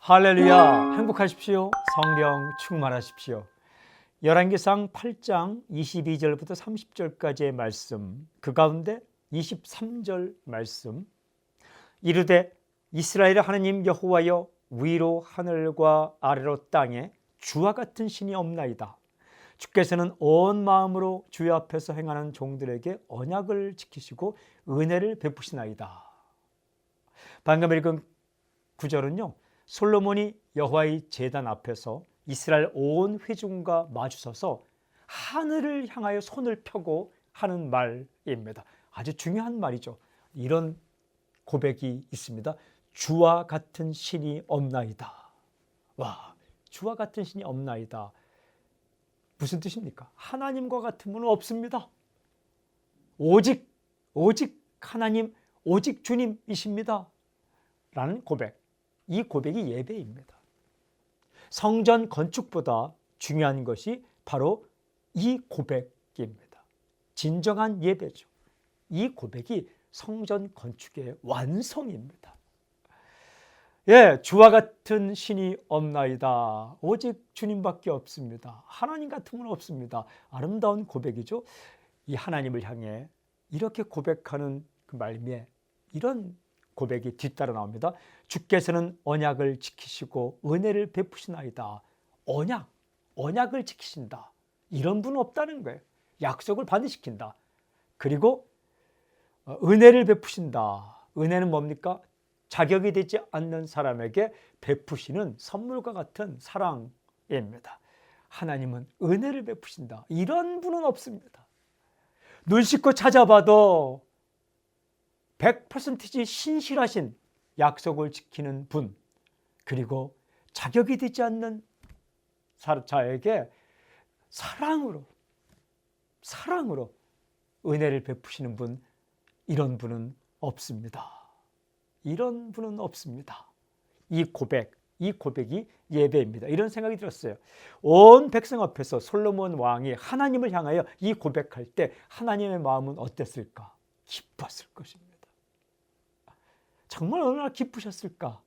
할렐루야, 행복하십시오. 성령 충만하십시오. 열왕기상 8장 22절부터 30절까지의 말씀, 그 가운데 23절 말씀. 이르되 이스라엘의 하나님 여호와여, 위로 하늘과 아래로 땅에 주와 같은 신이 없나이다. 주께서는 온 마음으로 주의 앞에서 행하는 종들에게 언약을 지키시고 은혜를 베푸시나이다. 방금 읽은 구절은요, 솔로몬이 여호와의 제단 앞에서 이스라엘 온 회중과 마주서서 하늘을 향하여 손을 펴고 하는 말입니다. 아주 중요한 말이죠. 이런 고백이 있습니다. 주와 같은 신이 없나이다. 와, 주와 같은 신이 없나이다. 무슨 뜻입니까? 하나님과 같은 분은 없습니다. 오직 하나님, 오직 주님이십니다. 라는 고백. 이 고백이 예배입니다. 성전 건축보다 중요한 것이 바로 이 고백입니다. 진정한 예배죠. 이 고백이 성전 건축의 완성입니다. 예, 주와 같은 신이 없나이다. 오직 주님밖에 없습니다. 하나님 같은 분 없습니다. 아름다운 고백이죠. 이 하나님을 향해 이렇게 고백하는 그 말미에 이런 고백이 뒤따라 나옵니다. 주께서는 언약을 지키시고 은혜를 베푸시나이다. 언약을 지키신다. 이런 분은 없다는 거예요. 약속을 반드시 지킨다. 그리고 은혜를 베푸신다. 은혜는 뭡니까? 자격이 되지 않는 사람에게 베푸시는 선물과 같은 사랑입니다. 하나님은 은혜를 베푸신다. 이런 분은 없습니다. 눈 씻고 찾아봐도 100% 신실하신 약속을 지키는 분, 그리고 자격이 되지 않는 자에게 사랑으로 은혜를 베푸시는 분, 이런 분은 없습니다. 이런 분은 없습니다. 이 고백이 예배입니다. 이런 생각이 들었어요. 온 백성 앞에서 솔로몬 왕이 하나님을 향하여 이 고백할 때 하나님의 마음은 어땠을까? 기뻤을 것입니다. 정말 얼마나 기쁘셨을까?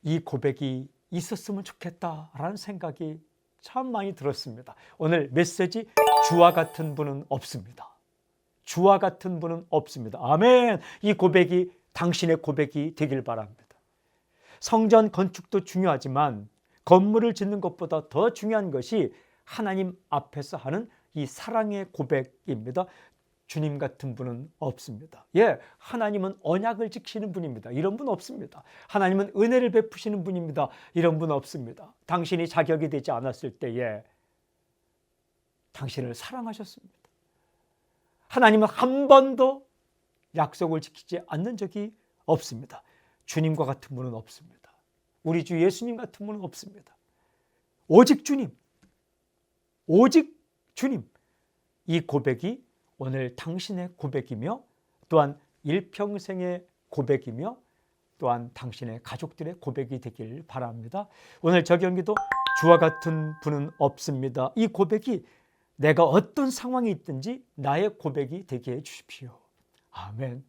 이 고백이 있었으면 좋겠다라는 생각이 참 많이 들었습니다. 오늘 메시지, 주와 같은 분은 없습니다. 주와 같은 분은 없습니다. 아멘. 이 고백이 당신의 고백이 되길 바랍니다. 성전 건축도 중요하지만 건물을 짓는 것보다 더 중요한 것이 하나님 앞에서 하는 이 사랑의 고백입니다. 주님 같은 분은 없습니다. 예, 하나님은 언약을 지키시는 분입니다. 이런 분 없습니다. 하나님은 은혜를 베푸시는 분입니다. 이런 분 없습니다. 당신이 자격이 되지 않았을 때에 당신을 사랑하셨습니다. 하나님은 한 번도 약속을 지키지 않는 적이 없습니다. 주님과 같은 분은 없습니다. 우리 주 예수님 같은 분은 없습니다. 오직 주님. 이 고백이 오늘 당신의 고백이며 또한 일평생의 고백이며 또한 당신의 가족들의 고백이 되길 바랍니다. 오늘 저경기도 주와 같은 분은 없습니다. 이 고백이 내가 어떤 상황이 있든지 나의 고백이 되게 해 주십시오. 아멘.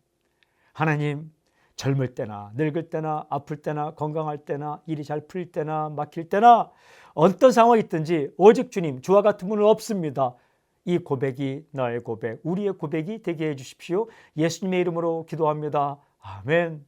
하나님, 젊을 때나 늙을 때나 아플 때나 건강할 때나 일이 잘 풀릴 때나 막힐 때나 어떤 상황이 있든지 오직 주님, 주와 같은 분은 없습니다. 이 고백이 나의 고백, 우리의 고백이 되게 해 주십시오. 예수님의 이름으로 기도합니다. 아멘.